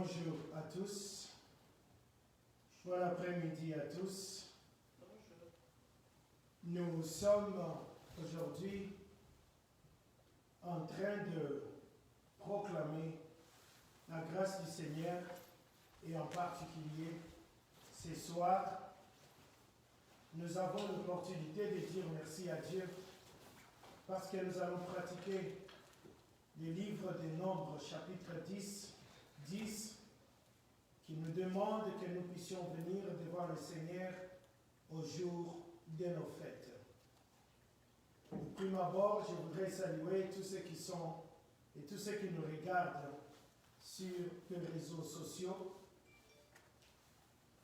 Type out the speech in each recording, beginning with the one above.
Bonjour à tous. Bon après-midi à tous. Nous sommes aujourd'hui en train de proclamer la grâce du Seigneur et en particulier ce soir, nous avons l'opportunité de dire merci à Dieu parce que nous allons pratiquer le livre des Nombres, chapitre 10, qui nous demande que nous puissions venir devant le Seigneur au jour de nos fêtes. De prime abord, je voudrais saluer tous ceux qui sont et tous ceux qui nous regardent sur les réseaux sociaux.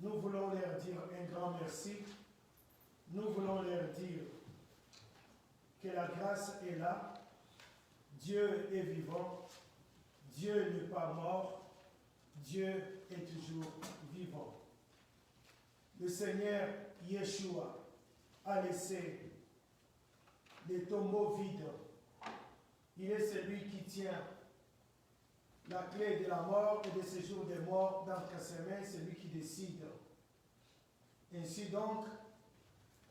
Nous voulons leur dire un grand merci. Nous voulons leur dire que la grâce est là. Dieu est vivant. Dieu n'est pas mort. Dieu est toujours vivant. Le Seigneur Yeshua a laissé les tombeaux vides. Il est celui qui tient la clé de la mort et de séjour des morts d'entre ses mains, celui qui décide. Ainsi donc,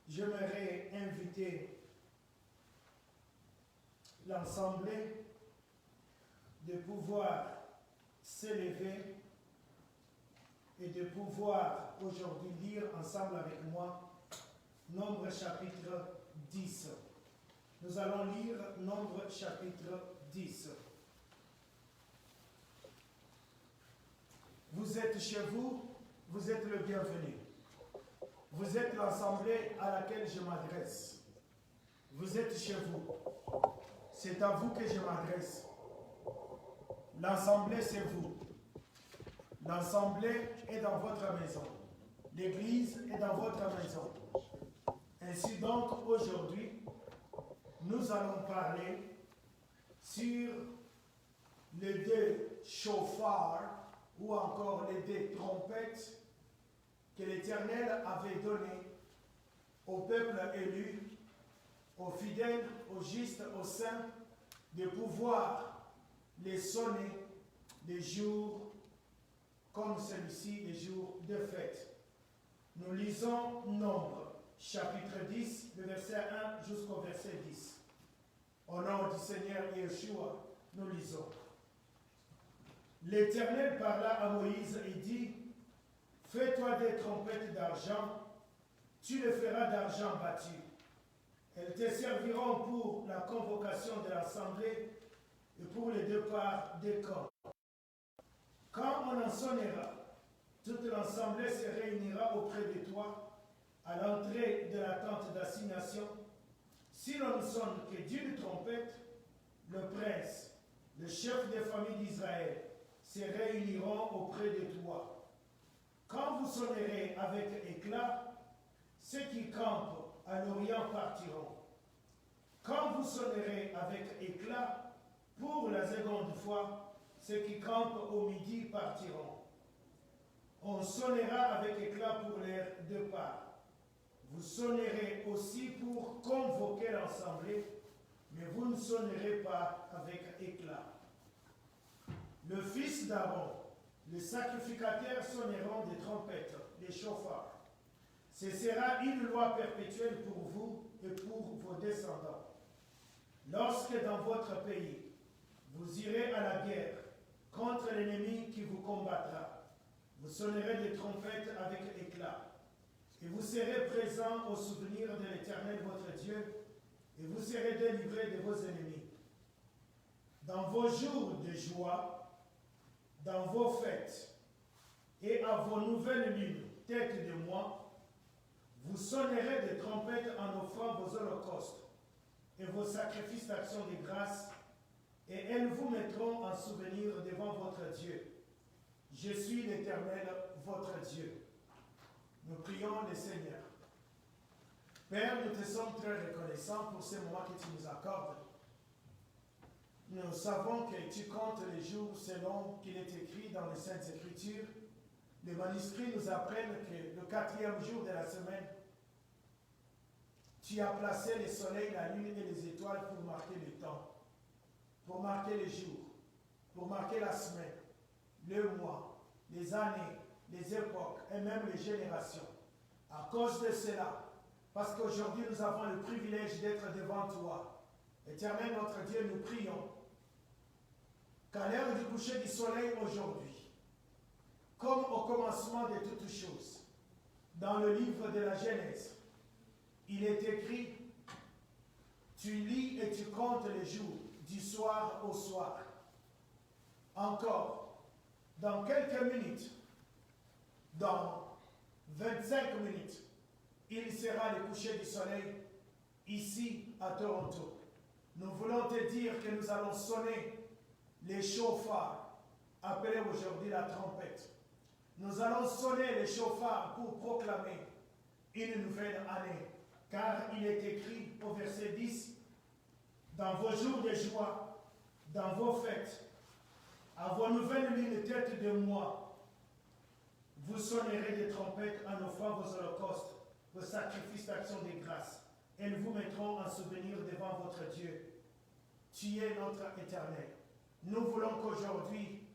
j'aimerais inviter l'Assemblée de pouvoir s'élever et de pouvoir aujourd'hui lire ensemble avec moi Nombre chapitre 10. Nous allons lire Nombre chapitre 10. Vous êtes chez vous, vous êtes le bienvenu. Vous êtes l'assemblée à laquelle je m'adresse. Vous êtes chez vous. C'est à vous que je m'adresse. L'assemblée, c'est vous. L'assemblée est dans votre maison. L'église est dans votre maison. Ainsi donc, aujourd'hui, nous allons parler sur les deux chauffards ou encore les deux trompettes que l'Éternel avait données au peuple élu, aux fidèles, aux justes, aux saints, de pouvoir les sonner les jours comme celui-ci, les jours de fête. Nous lisons Nombre, chapitre 10, le verset 1 jusqu'au verset 10. Au nom du Seigneur Yeshua, nous lisons. L'Éternel parla à Moïse et dit, « Fais-toi des trompettes d'argent, tu les feras d'argent battu. Elles te serviront pour la convocation de l'assemblée et pour les deux parts des camps. Quand on en sonnera, toute l'assemblée se réunira auprès de toi à l'entrée de la tente d'assignation. Si l'on ne sonne que d'une trompette, le prince, le chef des familles d'Israël, se réuniront auprès de toi. Quand vous sonnerez avec éclat, ceux qui campent à l'Orient partiront. Quand vous sonnerez avec éclat, pour la seconde fois, ceux qui campent au midi partiront. On sonnera avec éclat pour les deux parts. Vous sonnerez aussi pour convoquer l'assemblée, mais vous ne sonnerez pas avec éclat. Le fils d'Aaron, les sacrificateurs sonneront des trompettes, des chauffards. Ce sera une loi perpétuelle pour vous et pour vos descendants. Lorsque dans votre pays, vous irez à la guerre contre l'ennemi qui vous combattra, vous sonnerez des trompettes avec éclat, et vous serez présents au souvenir de l'Éternel votre Dieu, et vous serez délivrés de vos ennemis. Dans vos jours de joie, dans vos fêtes, et à vos nouvelles lunes, tête de mois, vous sonnerez des trompettes en offrant vos holocaustes et vos sacrifices d'action de grâce, et elles vous mettront en souvenir devant votre Dieu. Je suis l'Éternel, votre Dieu. Nous prions le Seigneur. Père, nous te sommes très reconnaissants pour ces moments que tu nous accordes. Nous savons que tu comptes les jours selon qu'il est écrit dans les Saintes Écritures. Les manuscrits nous apprennent que le 4e jour de la semaine, tu as placé le soleil, la lune et les étoiles pour marquer le temps, pour marquer les jours, pour marquer la semaine, le mois les années, les époques et même les générations. À cause de cela, parce qu'aujourd'hui nous avons le privilège d'être devant toi, Éternel notre Dieu, nous prions qu'à l'heure du coucher du soleil aujourd'hui, comme au commencement de toutes choses, dans le livre de la Genèse, il est écrit, tu lis et tu comptes les jours, du soir au soir. Encore, dans quelques minutes, dans 25 minutes, il sera le coucher du soleil ici à Toronto. Nous voulons te dire que nous allons sonner les chauffards, appelés aujourd'hui la trompette. Nous allons sonner les chauffards pour proclamer une nouvelle année. Car il est écrit au verset 10, dans vos jours de joie, dans vos fêtes, à vos nouvelles lunes têtes de mois, vous sonnerez des trompettes en offrant vos holocaustes, vos sacrifices d'action de grâce. Elles vous mettront en souvenir devant votre Dieu. Tu es notre Éternel. Nous voulons qu'aujourd'hui,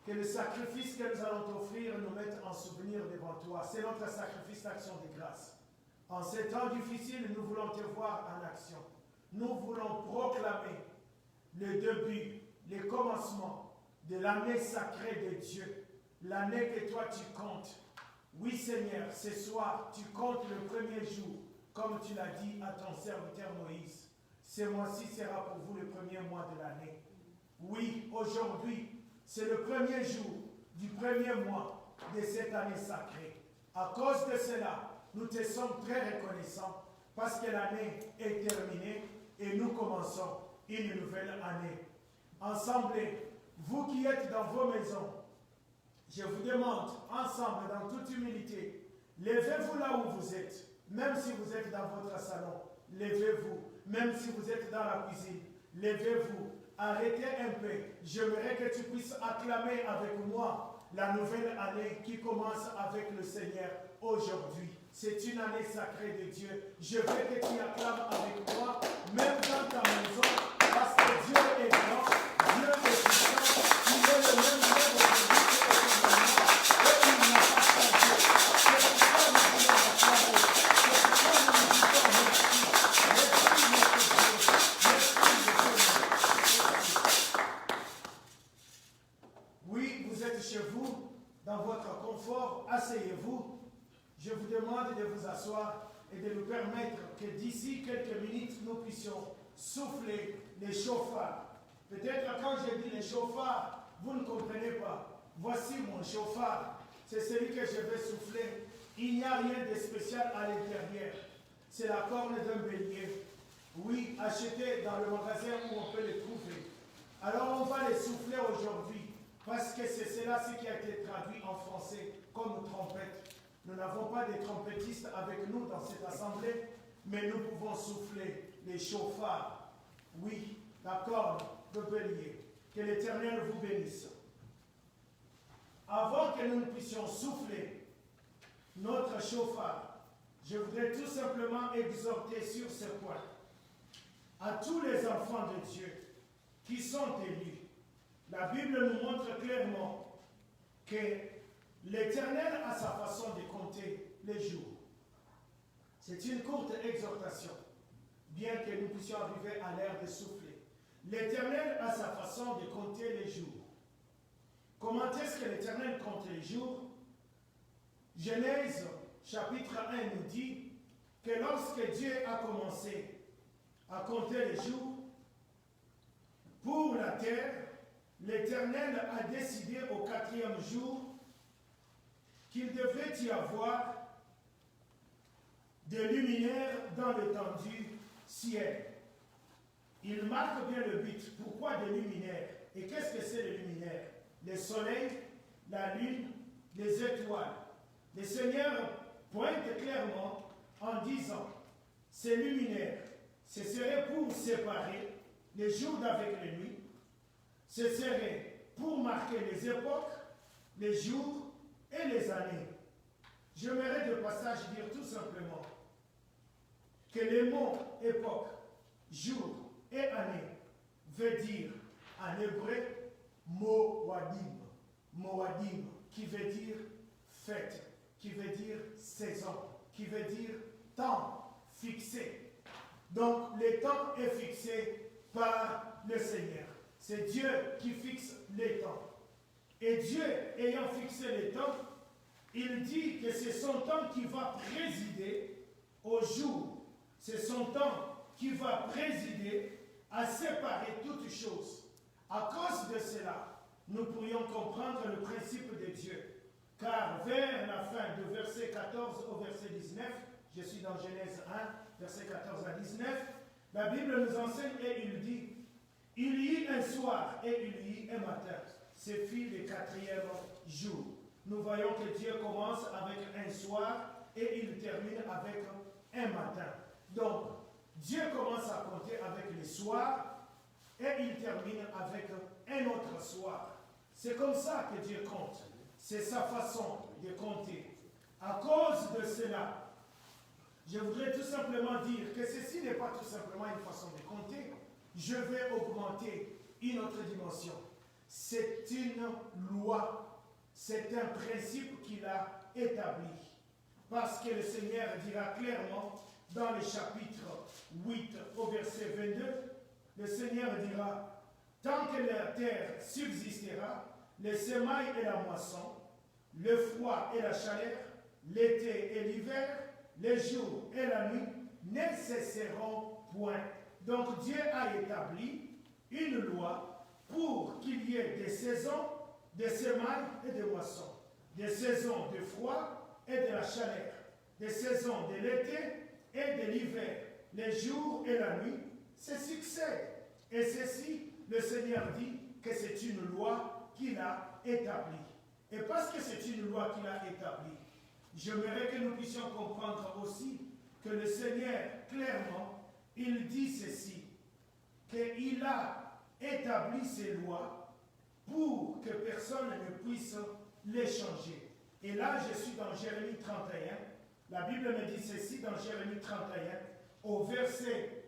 que le sacrifice que nous allons t'offrir nous mette en souvenir devant toi. C'est notre sacrifice d'action de grâce. En ces temps difficiles, nous voulons te voir en action. Nous voulons proclamer le début, le commencement de l'année sacrée de Dieu. L'année que toi tu comptes. Oui Seigneur, ce soir, tu comptes le premier jour, comme tu l'as dit à ton serviteur Moïse. Ce mois-ci sera pour vous le premier mois de l'année. Oui, aujourd'hui, c'est le premier jour du premier mois de cette année sacrée. À cause de cela, nous te sommes très reconnaissants parce que l'année est terminée et nous commençons une nouvelle année. Ensemble, vous qui êtes dans vos maisons, je vous demande, ensemble, dans toute humilité, levez-vous là où vous êtes, même si vous êtes dans votre salon, levez-vous, même si vous êtes dans la cuisine, levez-vous, arrêtez un peu. J'aimerais que tu puisses acclamer avec moi la nouvelle année qui commence avec le Seigneur aujourd'hui. C'est une année sacrée de Dieu. Je veux que tu acclames avec moi, même dans ta maison, parce que Dieu est grand, Dieu est puissant, il est le même Dieu aujourd'hui et il n'a pas changé. C'est pourquoi nous voulons acclamer. C'est pourquoi nous nous disons merci. Oui, vous êtes chez vous, dans votre confort, asseyez-vous. Je vous demande de vous asseoir et de nous permettre que d'ici quelques minutes, nous puissions souffler les chauffards. Peut-être quand je dis les chauffards, vous ne comprenez pas. Voici mon chauffard. C'est celui que je vais souffler. Il n'y a rien de spécial à l'intérieur. C'est la corne d'un bélier. Oui, acheté dans le magasin où on peut les trouver. Alors on va les souffler aujourd'hui parce que c'est cela ce qui a été traduit en français comme trompette. Nous n'avons pas de trompettistes avec nous dans cette assemblée, mais nous pouvons souffler les chauffards. Oui, la corne de bélier. Que l'Éternel vous bénisse. Avant que nous ne puissions souffler notre chauffard, je voudrais tout simplement exhorter sur ce point à tous les enfants de Dieu qui sont élus. La Bible nous montre clairement que l'Éternel a sa façon de compter les jours. C'est une courte exhortation, bien que nous puissions arriver à l'heure de souffler. L'Éternel a sa façon de compter les jours. Comment est-ce que l'Éternel compte les jours? Genèse chapitre 1 nous dit que lorsque Dieu a commencé à compter les jours, pour la terre, l'Éternel a décidé au 4e jour qu'il devrait y avoir des luminaires dans l'étendue ciel. Il marque bien le but. Pourquoi des luminaires? Et qu'est-ce que c'est les luminaires? Le soleil, la lune, les étoiles. Le Seigneur pointe clairement en disant, ces luminaires, ce serait pour séparer les jours d'avec les nuits, ce serait pour marquer les époques, les jours et les années. J'aimerais de passage dire tout simplement que les mots époque, jour et année veut dire en hébreu Moadim. Moadim. qui veut dire fête, qui veut dire saison, qui veut dire temps fixé. Donc, le temps est fixé par le Seigneur. C'est Dieu qui fixe les temps. Et Dieu, ayant fixé les temps, il dit que c'est son temps qui va présider au jour. C'est son temps qui va présider à séparer toutes choses. À cause de cela, nous pourrions comprendre le principe de Dieu. Car vers la fin de verset 14 au verset 19, je suis dans Genèse 1, verset 14 à 19, la Bible nous enseigne et il dit, il y eut un soir et il y eut un matin. Ce fut le 4e jour. Nous voyons que Dieu commence avec un soir et il termine avec un matin. Donc, Dieu commence à compter avec les soirs et il termine avec un autre soir. C'est comme ça que Dieu compte. C'est sa façon de compter. À cause de cela, je voudrais tout simplement dire que ceci n'est pas tout simplement une façon de compter. Je vais augmenter une autre dimension. C'est une loi. C'est un principe qu'il a établi. Parce que le Seigneur dira clairement dans le chapitre 8 au verset 22, le Seigneur dira, tant que la terre subsistera, les semailles et la moisson, le froid et la chaleur, l'été et l'hiver, les jours et la nuit ne cesseront point. Donc Dieu a établi une loi pour qu'il y ait des saisons, des semailles et des moissons, des saisons de froid et de la chaleur, des saisons de l'été et de l'hiver, les jours et la nuit se succèdent. Et ceci, le Seigneur dit que c'est une loi qu'il a établie. Et parce que c'est une loi qu'il a établie, j'aimerais que nous puissions comprendre aussi que le Seigneur, clairement, il dit ceci, qu'il a établi ces lois pour que personne ne puisse les changer. Et là, je suis dans Jérémie 31. La Bible me dit ceci dans Jérémie 31, au verset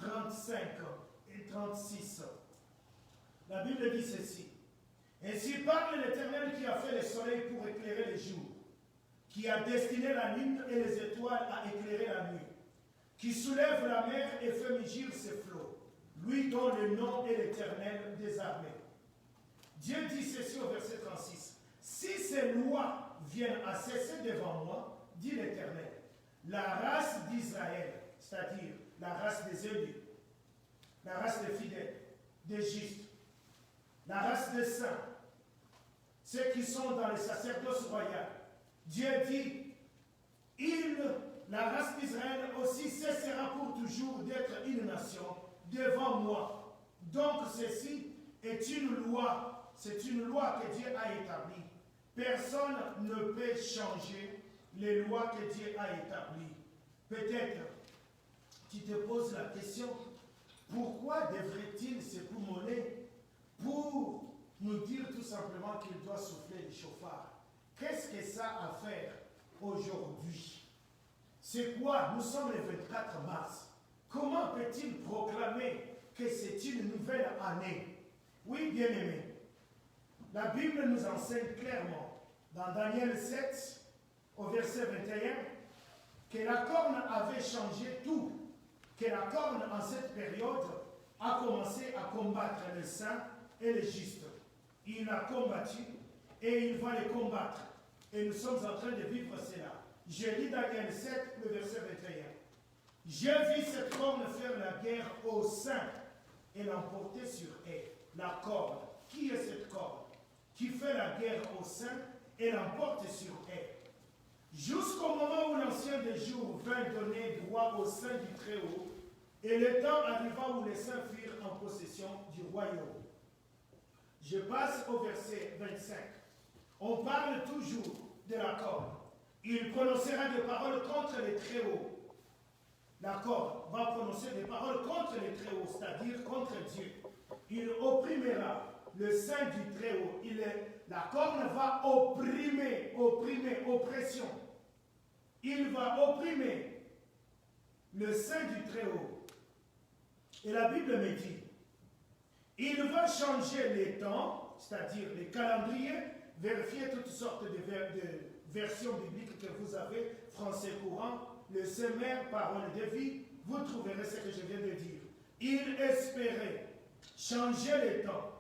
35 et 36. La Bible dit ceci. Ainsi parle l'Éternel qui a fait le soleil pour éclairer les jours, qui a destiné la lune et les étoiles à éclairer la nuit, qui soulève la mer et fait mugir ses flots, lui dont le nom est l'Éternel des armées. Dieu dit ceci au verset 36. Si ces lois viennent à cesser devant moi, dit l'Éternel, la race d'Israël, c'est-à-dire la race des élus, la race des fidèles, des justes, la race des saints, ceux qui sont dans le sacerdoce royal, Dieu dit, la race d'Israël aussi cessera pour toujours d'être une nation devant moi. Donc ceci est une loi, c'est une loi que Dieu a établie. Personne ne peut changer les lois que Dieu a établies. Peut-être tu te poses la question, pourquoi devrait-il se poumoler pour nous dire tout simplement qu'il doit souffler le chauffard? Qu'est-ce que ça a à faire aujourd'hui? C'est quoi? Nous sommes le 24 mars. Comment peut-il proclamer que c'est une nouvelle année? Oui, bien-aimés, la Bible nous enseigne clairement, dans Daniel 7, au verset 21, que la corne avait changé tout, que la corne en cette période a commencé à combattre les saints et les justes. Il a combattu et il va les combattre. Et nous sommes en train de vivre cela. Je lis Daniel 7, le verset 21. J'ai vu cette corne faire la guerre aux saints et l'emporter sur elle. La corne. Qui est cette corne? Qui fait la guerre aux saints et l'emporte sur elle. Jusqu'au moment où l'ancien des jours vint donner droit aux saints du Très-Haut, et le temps arriva où les saints furent en possession du royaume. Je passe au verset 25. On parle toujours de la corne. Il prononcera des paroles contre les Très-Hauts. La corne va prononcer des paroles contre les Très-Hauts, c'est-à-dire contre Dieu. Il opprimera le Saint du Très-Haut. La corne va opprimer, oppression. Il va opprimer le Saint du Très-Haut. Et la Bible me dit, il va changer les temps, c'est-à-dire les calendriers, vérifiez toutes sortes de versions bibliques que vous avez, français courant, le semeur, parole de vie, vous trouverez ce que je viens de dire. Il espérait changer les temps.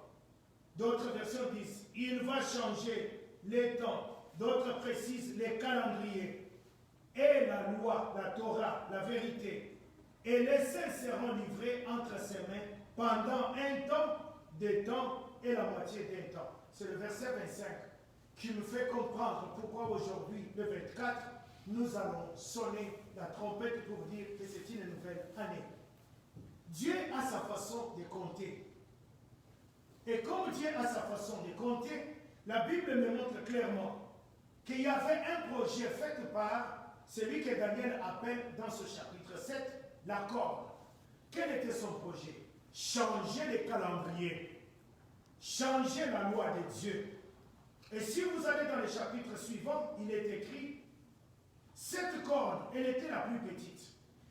D'autres versions disent, il va changer les temps. D'autres précisent les calendriers. Et la loi, la Torah, la vérité. Et les saints seront livrés entre ses mains pendant un temps, des temps et la moitié d'un temps. C'est le verset 25 qui nous fait comprendre pourquoi aujourd'hui, le 24, nous allons sonner la trompette pour dire que c'est une nouvelle année. Dieu a sa façon de compter. Et comme Dieu a sa façon de compter, la Bible me montre clairement qu'il y avait un projet fait par celui que Daniel appelle dans ce chapitre 7, la corde. Quel était son projet? Changer les calendriers, changer la loi de Dieu. Et si vous allez dans le chapitre suivant, il est écrit, cette corde, elle était la plus petite.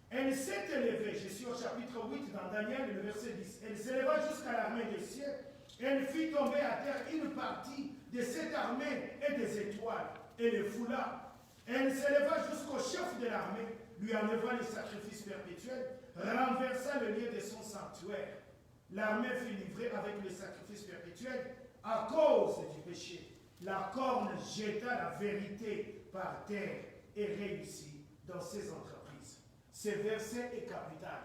Elle s'est élevée, je suis au chapitre 8 dans Daniel, le verset 10. Elle s'éleva jusqu'à l'armée des cieux. Elle fit tomber à terre une partie de cette armée et des étoiles et les foulards. Elle s'éleva jusqu'au chef de l'armée, lui enleva les sacrifices perpétuels, renversa le lieu de son sanctuaire. L'armée fut livrée avec les sacrifices perpétuels à cause du péché. La corne jeta la vérité par terre et réussit dans ses entreprises. Ce verset est capital.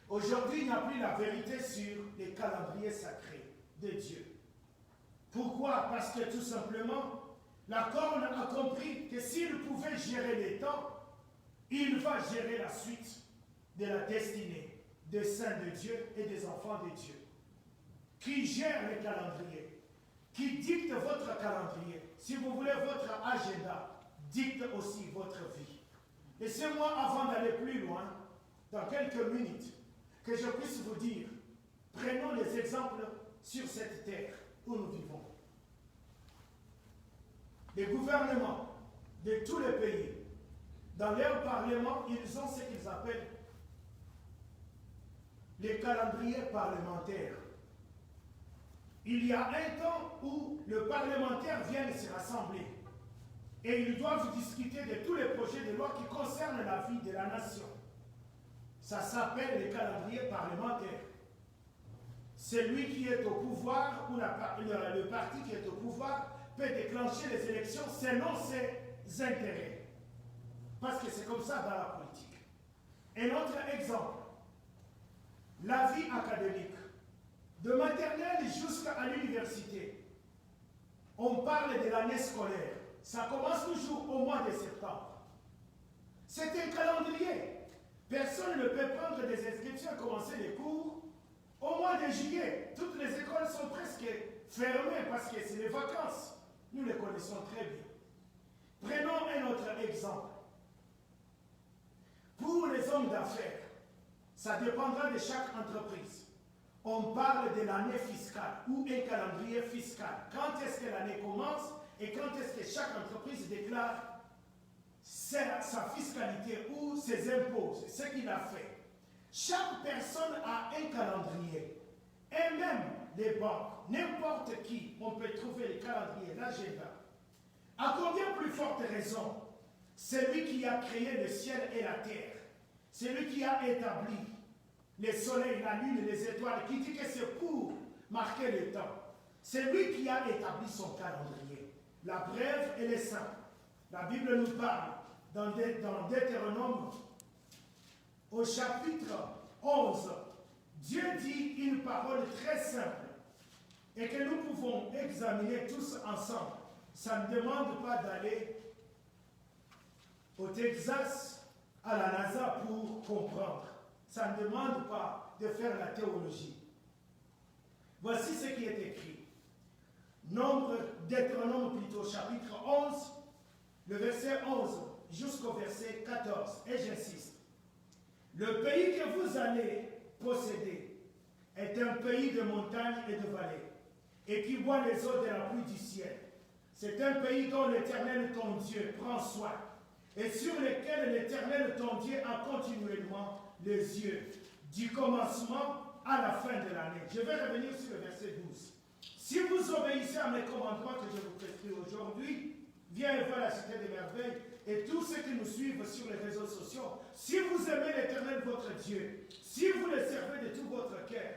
Aujourd'hui, il n'y a plus la vérité sur les calendriers sacrés de Dieu. Pourquoi? Parce que tout simplement, la corne a compris que s'il pouvait gérer les temps, il va gérer la suite de la destinée des saints de Dieu et des enfants de Dieu. Qui gère les calendriers, qui dicte votre calendrier. Si vous voulez votre agenda, dicte aussi votre vie. Laissez-moi, avant d'aller plus loin, dans quelques minutes, que je puisse vous dire, prenons les exemples sur cette terre où nous vivons. Les gouvernements de tous les pays, dans leur parlement, ils ont ce qu'ils appellent les calendriers parlementaires. Il y a un temps où le parlementaire vient se rassembler et ils doivent discuter de tous les projets de loi qui concernent la vie de la nation. Ça s'appelle les calendriers parlementaires. Celui qui est au pouvoir ou le parti qui est au pouvoir peut déclencher les élections selon ses intérêts. Parce que c'est comme ça dans la politique. Un autre exemple, la vie académique. De maternelle jusqu'à l'université, on parle de l'année scolaire. Ça commence toujours au mois de septembre. C'est un calendrier. Personne ne peut prendre des inscriptions et commencer les cours au mois de juillet. Toutes les écoles sont presque fermées parce que c'est les vacances. Nous les connaissons très bien. Prenons un autre exemple. Pour les hommes d'affaires, ça dépendra de chaque entreprise. On parle de l'année fiscale ou un calendrier fiscal. Quand est-ce que l'année commence et quand est-ce que chaque entreprise déclare sa fiscalité ou ses impôts, ce qu'il a fait. Chaque personne a un calendrier. Et même les banques, n'importe qui, on peut trouver les calendriers, l'agenda. À combien plus forte raison, celui qui a créé le ciel et la terre, celui qui a établi les soleils, la lune et les étoiles, qui dit que c'est pour marquer le temps. C'est lui qui a établi son calendrier. La brève et les saints. La Bible nous parle dans Deutéronome, au chapitre 11, Dieu dit une parole très simple et que nous pouvons examiner tous ensemble. Ça ne demande pas d'aller au Texas, à la NASA pour comprendre. Ça ne demande pas de faire la théologie. Voici ce qui est écrit. Deutéronome plutôt, chapitre 11, le verset 11 jusqu'au verset 14. Et j'insiste. Le pays que vous allez posséder est un pays de montagnes et de vallées, et qui boit les eaux de la pluie du ciel. C'est un pays dont l'Éternel, ton Dieu, prend soin, et sur lequel l'Éternel, ton Dieu, a continuellement les yeux, du commencement à la fin de l'année. Je vais revenir sur le verset 12. si vous obéissez à mes commandements que je vous prescris aujourd'hui, viens et vois la cité des merveilles, et tous ceux qui nous suivent sur les réseaux sociaux, si vous aimez l'Éternel votre Dieu, si vous le servez de tout votre cœur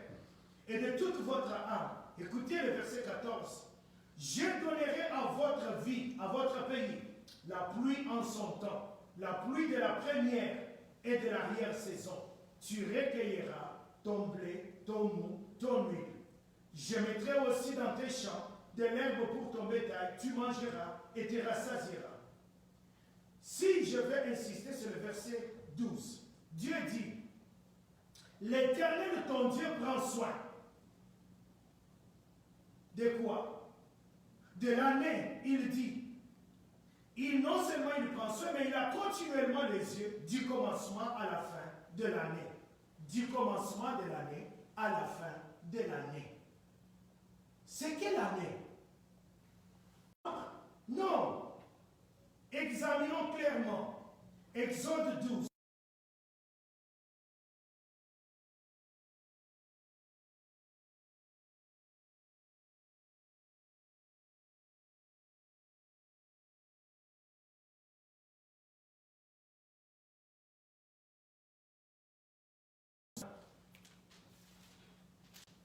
et de toute votre âme, écoutez le verset 14, je donnerai à votre vie, à votre pays, la pluie en son temps, la pluie de la première et de l'arrière-saison. Tu recueilleras ton blé, ton mou, ton huile. Je mettrai aussi dans tes champs de l'herbe pour ton bétail, tu mangeras et te rassasieras. Si je vais insister sur le verset 12, Dieu dit, l'Éternel ton Dieu prend soin. De quoi? De l'année, il dit. Non seulement il prend soin, mais il a continuellement les yeux du commencement à la fin de l'année. Du commencement de l'année à la fin de l'année. C'est quelle année? Non. Examinons clairement. Exode 12.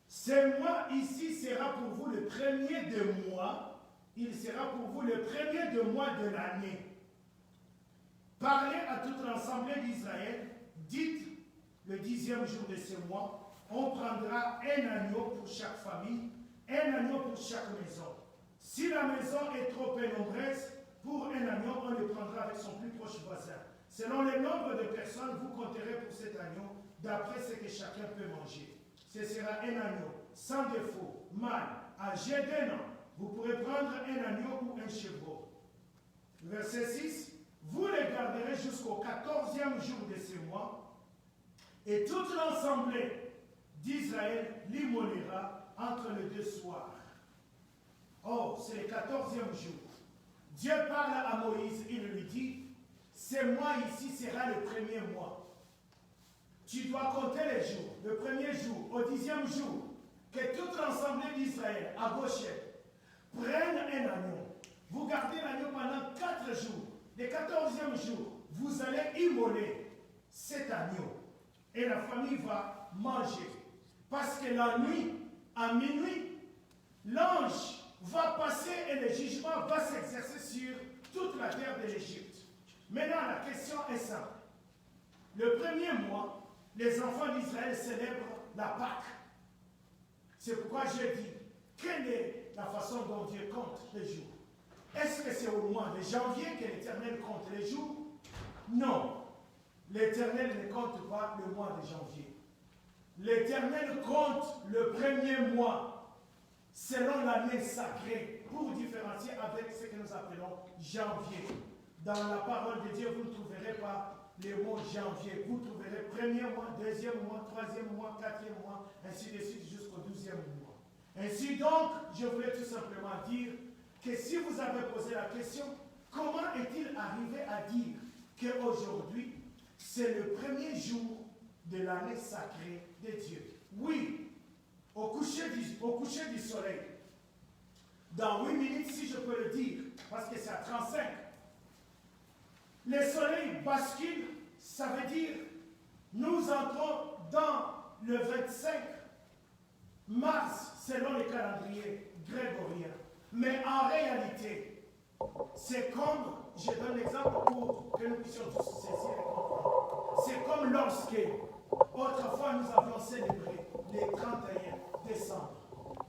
Ce mois ici sera pour vous le premier de mois. Il sera pour vous le premier de mois de l'année. Parlez à toute l'assemblée d'Israël. Dites le 10e jour de ce mois, on prendra un agneau pour chaque famille, un agneau pour chaque maison. Si la maison est trop nombreuse, pour un agneau, on le prendra avec son plus proche voisin. Selon le nombre de personnes, vous compterez pour cet agneau d'après ce que chacun peut manger. Ce sera un agneau sans défaut, mâle, âgé d'1 an. Vous pourrez prendre un agneau ou un chevreau. Verset 6. Vous les garderez jusqu'au 14e jour de ce mois, et toute l'assemblée d'Israël l'immolera entre les deux soirs. Oh, c'est le 14e jour. Dieu parle à Moïse, il lui dit, ce mois ici sera le premier mois. Tu dois compter les jours, le premier jour, au 10e jour, que toute l'assemblée d'Israël, à Goshen, prenne un agneau. Vous gardez l'agneau pendant 4 jours. Le 14e jour, vous allez immoler cet agneau. Et la famille va manger. Parce que la nuit, à minuit, l'ange va passer et le jugement va s'exercer sur toute la terre de l'Égypte. Maintenant, la question est simple. Le premier mois, les enfants d'Israël célèbrent la Pâque. C'est pourquoi je dis, quelle est la façon dont Dieu compte les jours? Est-ce que c'est au mois de janvier que l'Éternel compte les jours? Non. L'Éternel ne compte pas le mois de janvier. L'Éternel compte le premier mois selon l'année sacrée pour différencier avec ce que nous appelons janvier. Dans la parole de Dieu, vous ne trouverez pas le mot janvier. Vous trouverez premier mois, deuxième mois, troisième mois, quatrième mois, ainsi de suite jusqu'au 12e mois. Ainsi donc, je voulais tout simplement dire que si vous avez posé la question, comment est-il arrivé à dire qu'aujourd'hui, c'est le premier jour de l'année sacrée de Dieu? Oui, au coucher du soleil, dans 8 minutes, si je peux le dire, parce que c'est à 35, le soleil bascule, ça veut dire nous entrons dans le 25 mars, selon le calendrier grégorien. Mais en réalité, c'est comme, je donne l'exemple pour que nous puissions tous saisir et comprendre. C'est comme lorsque, autrefois, nous avions célébré le 31 décembre.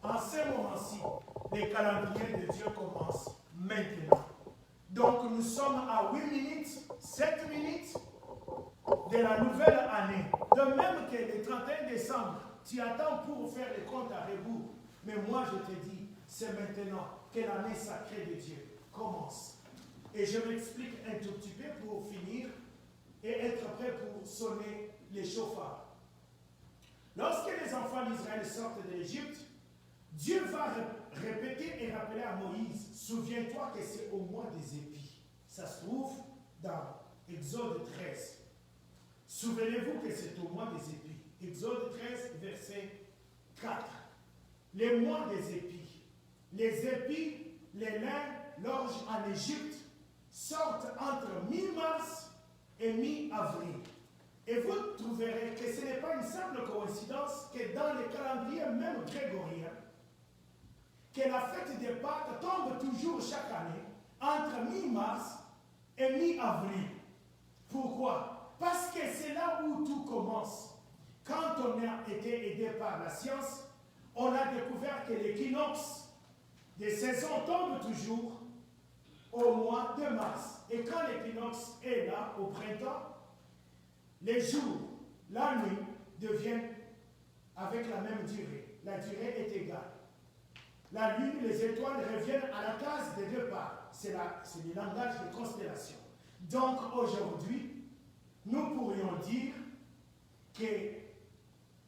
En ce moment-ci, le calendrier de Dieu commence maintenant. Donc nous sommes à 8 minutes, 7 minutes de la nouvelle année. De même que le 31 décembre, tu attends pour faire les comptes à rebours. Mais moi je te dis, c'est maintenant que l'année sacrée de Dieu commence. Et je m'explique un tout petit peu pour finir et être prêt pour sonner les chauffards. Lorsque les enfants d'Israël sortent de l'Égypte, Dieu va répéter et rappeler à Moïse, souviens-toi que c'est au mois des épis. Ça se trouve dans Exode 13. Souvenez-vous que c'est au mois des épis. Exode 13, verset 4. Les mois des épis. les épis, les lins, l'orge en Égypte sortent entre mi-mars et mi-avril. Et vous trouverez que ce n'est pas une simple coïncidence que dans les calendriers même grégoriens, que la fête des Pâques tombe toujours chaque année entre mi-mars et mi-avril. Pourquoi? Parce que c'est là où tout commence. Quand on a été aidé par la science, on a découvert que l'équinoxe des saisons tombe toujours au mois de mars. Et quand l'équinoxe est là, au printemps, les jours, la nuit deviennent avec la même durée. La durée est égale. La lune, les étoiles reviennent à la case des deux parts. C'est le langage de constellation. Donc aujourd'hui, nous pourrions dire que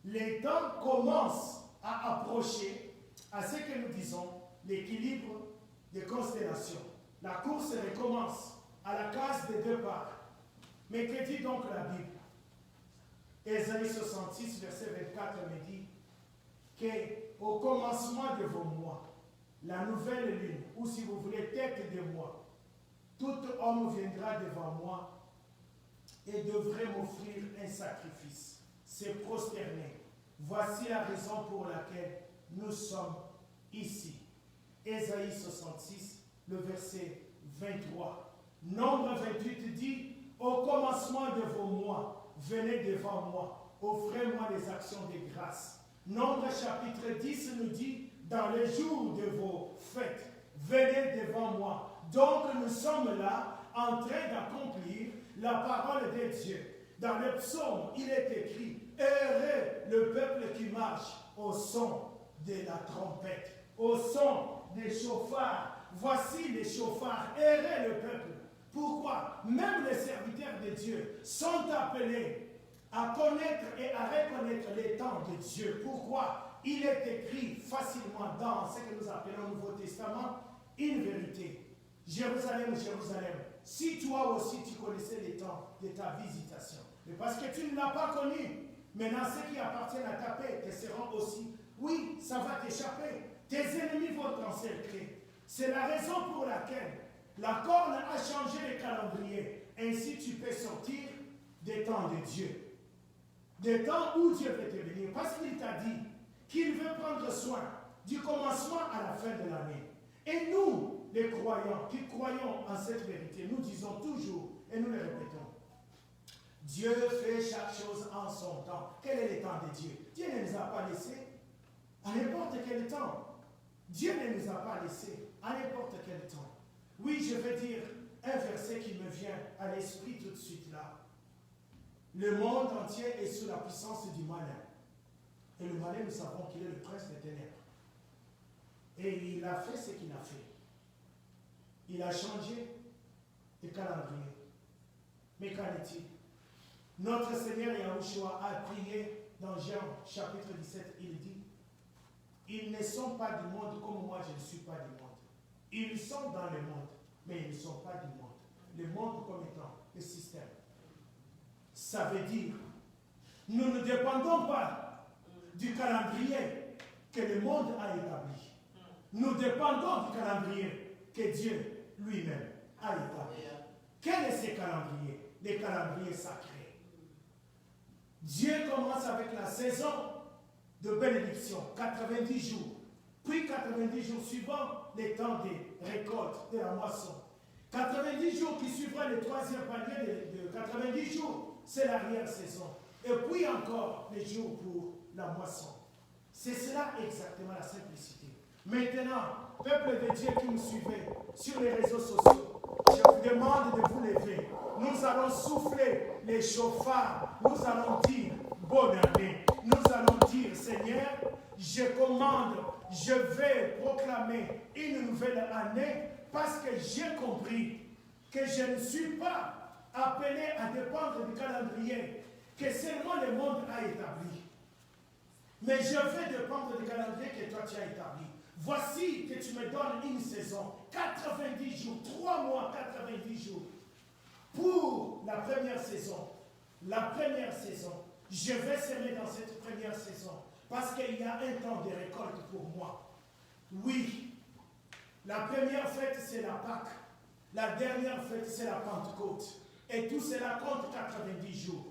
les temps commencent à approcher à ce que nous disons l'équilibre des constellations. La course recommence à la case des deux parts. Mais que dit donc la Bible? Ésaïe 66, verset 24 me dit qu'au commencement de vos mois, la nouvelle lune, ou si vous voulez, tête de mois, tout homme viendra devant moi et devrait m'offrir un sacrifice, se prosterner. Voici la raison pour laquelle nous sommes ici. Ésaïe 66, le verset 23. Nombre 28 dit, au commencement de vos mois, venez devant moi, offrez-moi les actions de grâce. Nombre chapitre 10 nous dit, dans les jours de vos fêtes, venez devant moi. Donc nous sommes là, en train d'accomplir la parole de Dieu. Dans le psaume, il est écrit, heureux le peuple qui marche au son de la trompette, au son des chauffards. Voici les chauffards, heureux le peuple. Pourquoi? Même les serviteurs de Dieu sont appelés à connaître et à reconnaître les temps de Dieu. Pourquoi? Il est écrit facilement dans ce que nous appelons le Nouveau Testament, une vérité. Jérusalem, Jérusalem, si toi aussi tu connaissais les temps de ta visitation, mais parce que tu ne l'as pas connu, maintenant ceux qui appartiennent à ta paix te seront aussi. Oui, ça va t'échapper. Tes ennemis vont t'encercler. C'est la raison pour laquelle la corne a changé le calendrier. Ainsi tu peux sortir des temps de Dieu. Des temps où Dieu veut te bénir. Parce qu'il t'a dit qu'il veut prendre soin du commencement à la fin de l'année. Et nous, les croyants, qui croyons en cette vérité, nous disons toujours, et nous le répétons, Dieu fait chaque chose en son temps. Quel est le temps de Dieu? Dieu ne nous a pas laissés à n'importe quel temps. Dieu ne nous a pas laissés à n'importe quel temps. Oui, je vais dire un verset qui me vient à l'esprit tout de suite là. Le monde entier est sous la puissance du malin. Et le malin, nous savons qu'il est le prince des ténèbres. Et il a fait ce qu'il a fait. Il a changé le calendrier. Mais qu'en est-il? Notre Seigneur Yahushua a prié dans Jean chapitre 17, il dit, ils ne sont pas du monde comme moi je ne suis pas du monde. Ils sont dans le monde, mais ils ne sont pas du monde. Le monde comme étant le système. Ça veut dire, nous ne dépendons pas du calendrier que le monde a établi. Nous dépendons du calendrier que Dieu lui-même a établi. Quel est ce calendrier? Le calendrier sacré. Dieu commence avec la saison de bénédiction, 90 jours. Puis 90 jours suivants, les temps de récolte, de la moisson. 90 jours qui suivra le troisième palier de 90 jours, c'est l'arrière-saison. Et puis encore les jours pour la moisson. C'est cela exactement la simplicité. Maintenant, peuple de Dieu qui me suivez sur les réseaux sociaux, je vous demande de vous lever. Nous allons souffler les chauffards. Nous allons dire bonne année. Nous allons dire Seigneur, je commande, je vais proclamer une nouvelle année parce que j'ai compris que je ne suis pas appelé à dépendre du calendrier que seulement le monde a établi. Mais je vais dépendre du calendrier que toi tu as établi. Voici que tu me donnes une saison, 90 jours, 3 mois, 90 jours. Pour la première saison, je vais semer dans cette première saison parce qu'il y a un temps de récolte pour moi. Oui, La première fête, c'est la Pâque. La dernière fête, c'est la Pentecôte. Et tout cela compte 90 jours.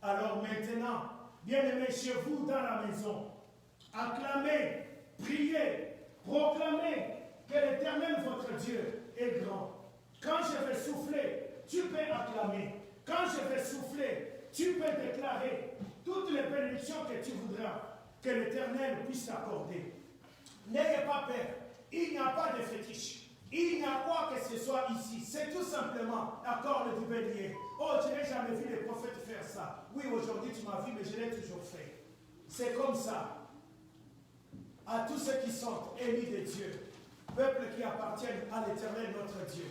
Alors maintenant, bien-aimés, chez vous dans la maison, acclamez, priez, proclamez que l'Éternel, votre Dieu, est grand. Quand je vais souffler, tu peux acclamer. Quand je vais souffler, tu peux déclarer toutes les bénédictions que tu voudras, que l'Éternel puisse t'accorder. N'ayez pas peur. Il n'y a pas de fétiche. Il n'y a quoi que ce soit ici. C'est tout simplement la corde du bélier. Oh, je n'ai jamais vu les prophètes faire ça. Oui, aujourd'hui tu m'as vu, mais je l'ai toujours fait. C'est comme ça. À tous ceux qui sont émis de Dieu, peuple qui appartiennent à l'Éternel notre Dieu,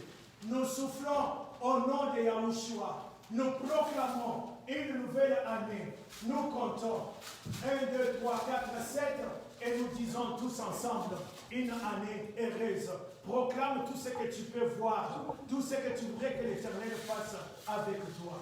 nous soufflons au nom de Yahushua. Nous proclamons une nouvelle année. Nous comptons 1, 2, 3, 4, 7 et nous disons tous ensemble une année heureuse. Proclame tout ce que tu peux voir, tout ce que tu voudrais que l'Éternel fasse avec toi.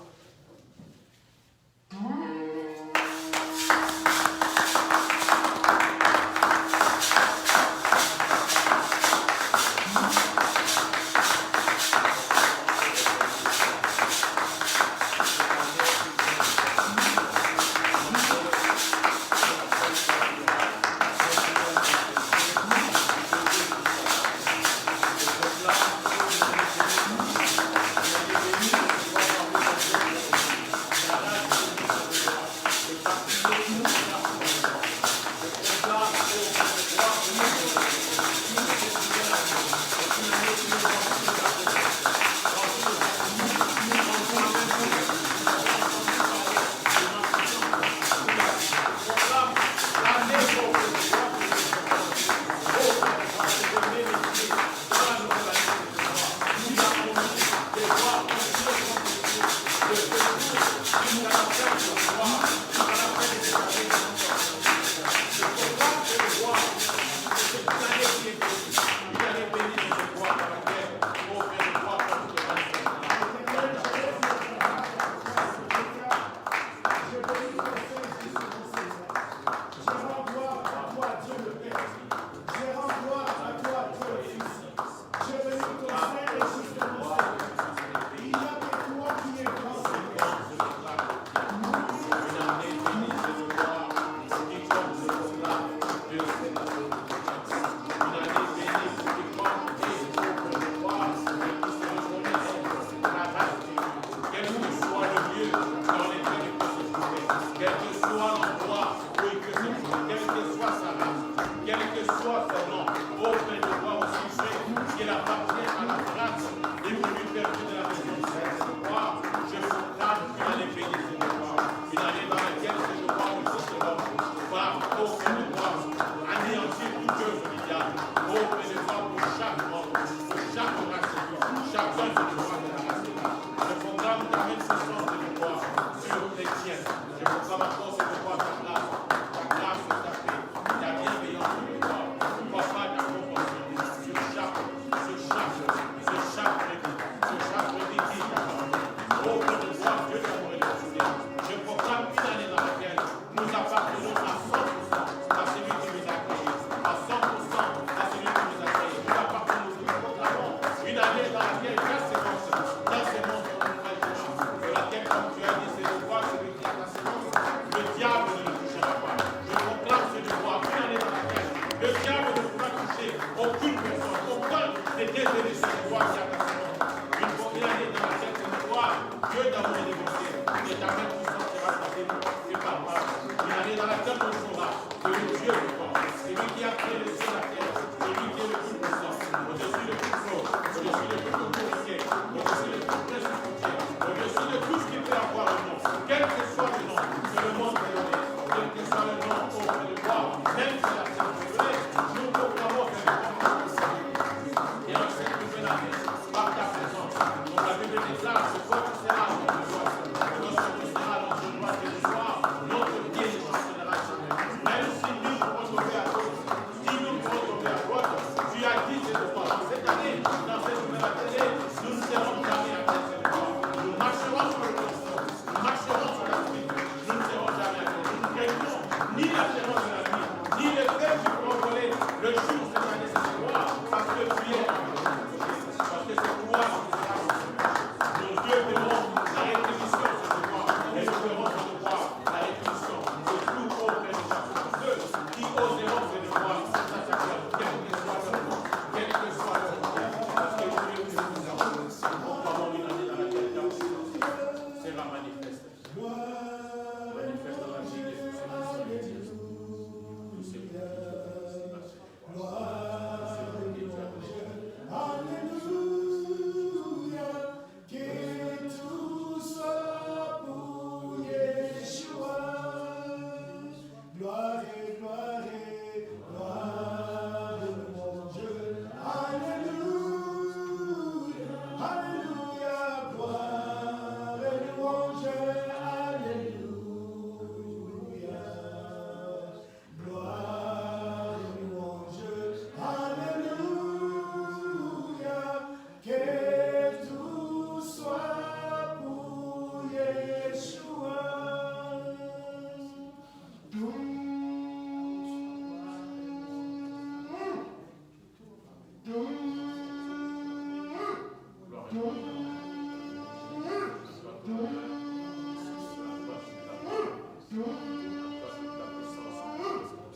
Ni la terreur de la nuit, ni le fait du voler le jour, c'est-à-dire c'est parce que tu es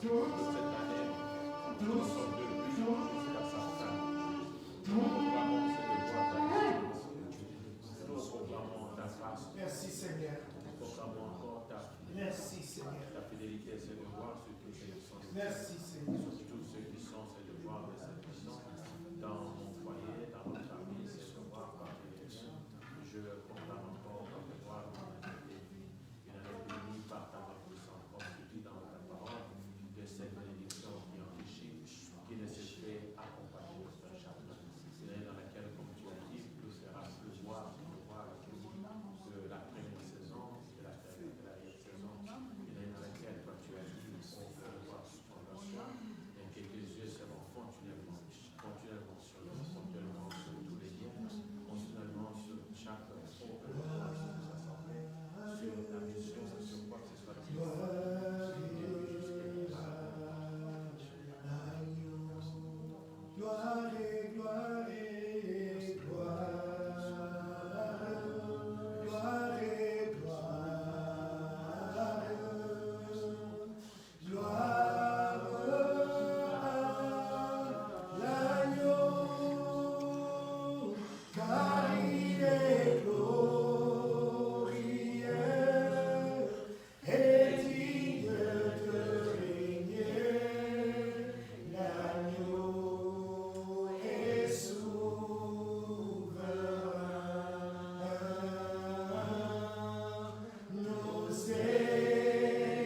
cette année, nous sommes de lui jusqu'à sa fin. Nous proclamons ce devoir d'agir. Nous proclamons ta grâce. Merci Seigneur. Nous proclamons encore ta fidélité. Merci Seigneur. Ta fidélité, c'est de voir ceux qui sont. Merci Seigneur. Tous ceux qui sont, c'est de voir mes servitions. Dans mon foyer, dans ma famille, c'est de voir par l'élection. Je proclame encore par le droit de mon année. Une année bénie par ta puissance, comme tu dis dans ta parole, de cette bénédiction qui enrichit, qui ne se fait accompagner de ton chagrin. C'est l'année dans laquelle, comme tu as dit, tout sera pleuvoir la pluie de la première saison, de la dernière saison. Une année dans laquelle, toi, tu as dit, on peut voir toute fondation, et que tes yeux seront continuellement sur nous, continuellement sur tous les liens, continuellement sur chaque pauvre de cette assemblée, sur la mission, sur quoi que ce soit qui Gloire et gloire et gloire, gloire et gloire, gloire à l'agneau, car il est glorieux et digne de régner. L'agneau est souverain. Nous élevons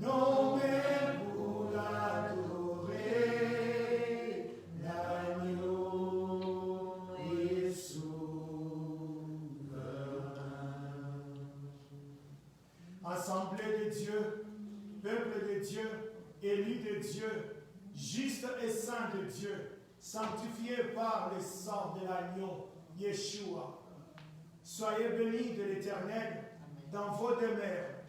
nos mains pour l'adorer. L'agneau est souverain. Assemblée de Dieu, peuple de Dieu, élu de Dieu, juste et saint de Dieu, sanctifié par le sang de l'agneau, Yeshua. Soyez bénis de l'Éternel dans vos demeures,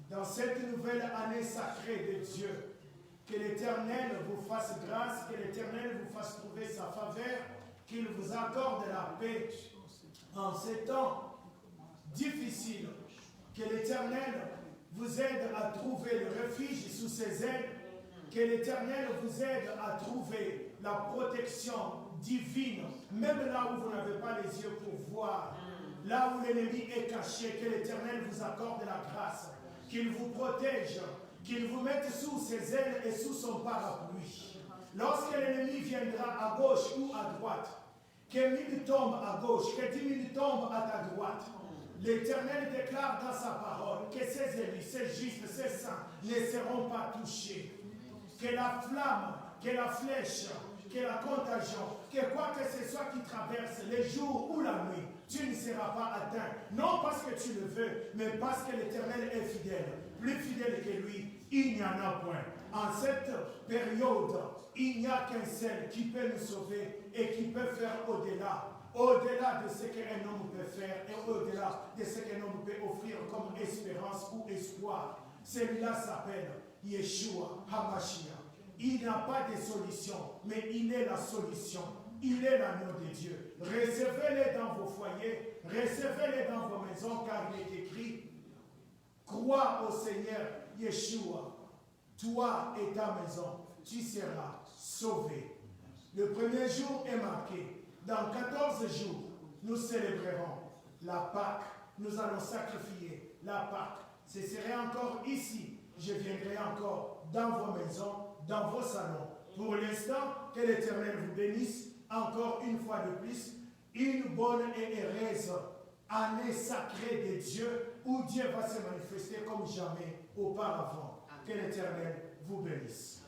dans cette nouvelle année sacrée de Dieu. Que l'Éternel vous fasse grâce, que l'Éternel vous fasse trouver sa faveur, qu'il vous accorde la paix en ces temps difficiles. Que l'Éternel vous aide à trouver le refuge sous ses ailes. Que l'Éternel vous aide à trouver la protection divine, même là où vous n'avez pas les yeux pour voir, là où l'ennemi est caché. Que l'Éternel vous accorde la grâce, qu'il vous protège, qu'il vous mette sous ses ailes et sous son parapluie. Lorsque l'ennemi viendra à gauche ou à droite, que 1000 tombent à gauche, que 10 000 tombent à ta droite, l'Éternel déclare dans sa parole que ces élus, ces justes, ces saints ne seront pas touchés. Que la flamme, que la flèche, que la contagion, que quoi que ce soit qui traverse les jours ou la nuit, tu ne seras pas atteint. Non parce que tu le veux, mais parce que l'Éternel est fidèle. Plus fidèle que lui, il n'y en a point. En cette période, il n'y a qu'un seul qui peut nous sauver et qui peut faire au-delà. Au-delà de ce qu'un homme peut faire et au-delà de ce qu'un homme peut offrir comme espérance ou espoir. Celui-là s'appelle Yeshua HaMashiach. Il n'a pas de solution, mais il est la solution. Il est l'agneau de Dieu. Recevez-les dans vos foyers, recevez-les dans vos maisons, car il est écrit: crois au Seigneur Yeshua, toi et ta maison, tu seras sauvé. Le premier jour est marqué. Dans 14 jours, nous célébrerons la Pâque. Nous allons sacrifier la Pâque. Ce serait encore ici. Je viendrai encore dans vos maisons, dans vos salons. Pour l'instant, que l'Éternel vous bénisse encore une fois de plus. Une bonne et heureuse année sacrée de Dieu, où Dieu va se manifester comme jamais auparavant. Que l'Éternel vous bénisse.